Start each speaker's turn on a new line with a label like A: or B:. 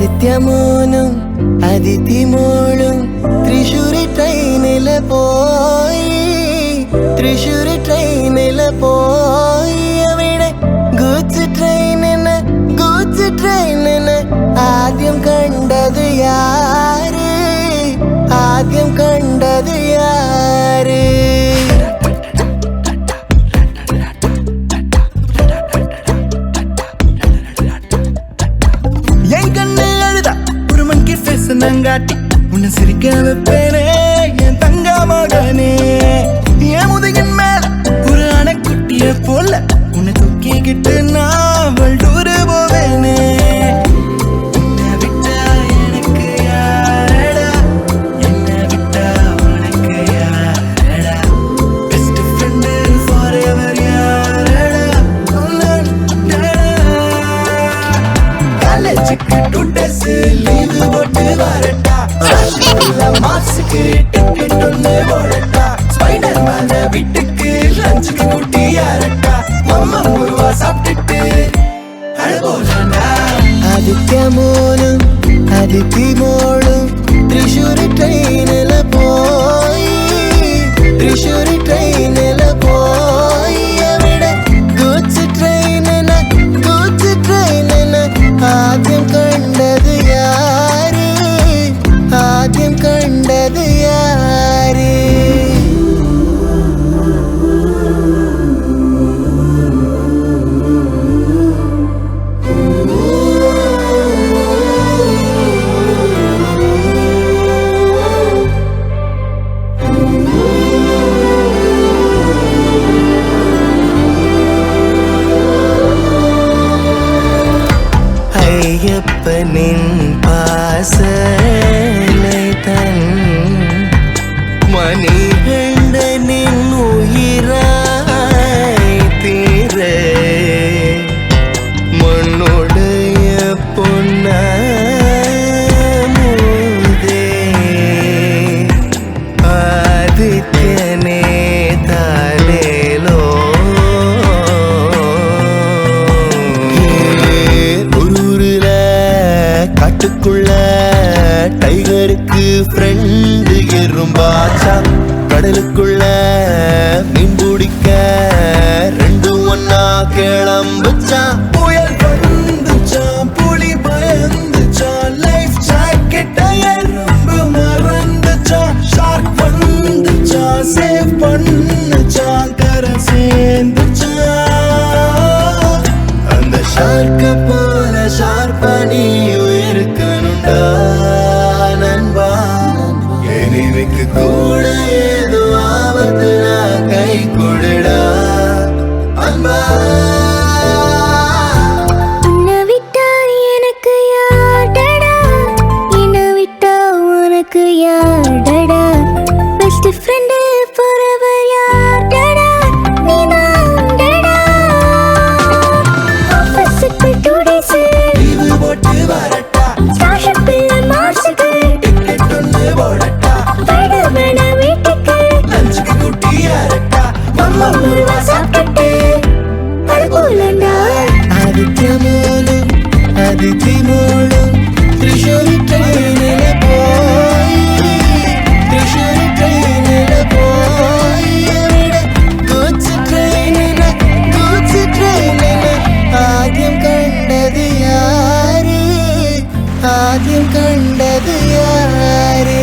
A: ആദിത്യമോനും അതിഥിമോളും തൃശ്ശൂര് ട്രെയിനില് പോയി തൃശ്ശൂര് ട്രെയിനില് പോയി അവിടെ ഗൂഡ്സ് ട്രെയിനിന് ആദ്യം കണ്ടത് യാര് ആദ്യം കണ്ടത് യാര്
B: என் கண்ணு அழுதா ஒரு மங்கி ஃபேஸ் நங்காட்டி உன்னை சிரிக்க வைப்பேனே என் தங்க மகனே என் முதுகின் மேல ஒரு அணைக்குட்டிய போல உன்னை தூக்கிக்கிட்டு நான் வல்டூரு போவேனே உன்னை விட்டா எனக்கு யாரடா என்னை விட்டா உனக்கு யாரடா பெஸ்ட் ஃப்ரெண்டு ஃபார் எவர் யாரடா காலேஜுக்கு 2 days லீவு போட்டு வரட்டா மாசுக்கு டிக்கெட் ஒன்று போடட்டா ஸ்பைடர் மேன வீட்டுக்கு லஞ்சுக்கு கூட்டி யாரட்டா அம்மா முருவா சாப்பிட்டுட்டு அழகோலண்டா
A: ആദിത്യമോനും അതിഥിമോളും തൃശ്ശൂര് ട്രെയിനില് പോയി തൃശ്ശൂര് ട്രെയിനില് പോയി അവിടെ ഗൂഡ്സ് ട്രെയിനിന് ആദ്യം കണ്ടത് യാര് ആദ്യം കണ്ടത് യാര് അയ്യപ്പനിൻ പാസലൈ തൻ മണികണ്ഠനിൻ ഉയിരായി തീരെ മണ്ണുടയ പൊന്നമുദേ ആദിത്യനേ താലേലോ காட்டுக்குள்ள டைகருக்கு ஃப்ரெண்டு எறும்பாச்சா கடலுக்குள்ள மீன் பிடிக்க 2 ஒன்னா கிளம்புச்சா
B: புயல் வந்துச்சான் புலி பயந்துச்சான் லைஃப் ஜாக்கெட்ட எறும்பு மறந்துச்சான் ஷார்க் வந்துச்சான் சேவ் பண்ணுச்சான் கரை சேர்ந்துச்சான்
A: அந்த ஷார்க்க போல ஷார்ப்பா நீயும் இருக்கணும்டா நண்பா எனிமிக்கு கூட ஏதோ ஆபத்து நான் கை கொடுடா அன்பா
C: உன்னை விட்டா எனக்கு யார்டா என்னை விட்டா உனக்கு யார்டா பெஸ்ட் ஃப்ரெண்டு forever யார்டா நீதான்டா ஆஃபீஸுக்கு 2 days
B: லீவு போட்டு வரட்டா
C: ஸ்டார்ஷிப்பில் மார்ஸுக்கு
B: டிக்கெட் ஒன்று போடட்டா
C: ஸ்பைடர்மேன வீட்டுக்கு
B: லஞ்சுக்கு கூட்டி யாரட்டா
C: அம்மா முருவா சாப்பிட்டுட்டு அழகோலண்டா
A: ആദിത്യമോനും അതിഥിമോളും തൃശ്ശൂര് ട്രെയിനില് പോയി തൃശ്ശൂര് ട്രെയിനില് പോയി അവിടെ ഗൂഡ്സ് ട്രെയിനിന് ആദ്യം കണ്ടത് യാര് ആദ്യം കണ്ടത് യാര്